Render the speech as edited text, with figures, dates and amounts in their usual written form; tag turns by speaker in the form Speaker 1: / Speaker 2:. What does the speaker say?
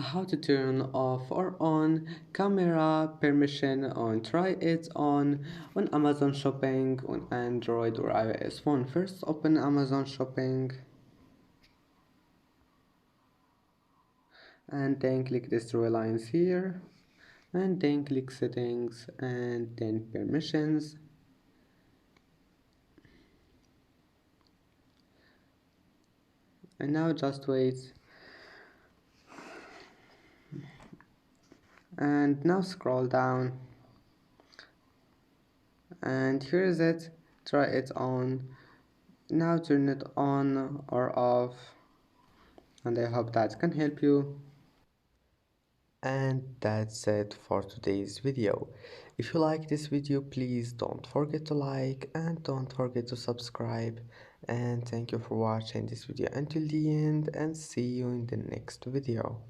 Speaker 1: How to turn off or on camera permission on try it on Amazon Shopping on Android or iOS phone. First open Amazon Shopping and then click these three lines here and then click settings and then permissions, and now just wait. And now scroll down and here is it, try it on. Now turn it on or off, and I hope that can help you. And that's it for today's video. If you like this video, please don't forget to like and don't forget to subscribe. And thank you for watching this video until the end, and see you in the next video.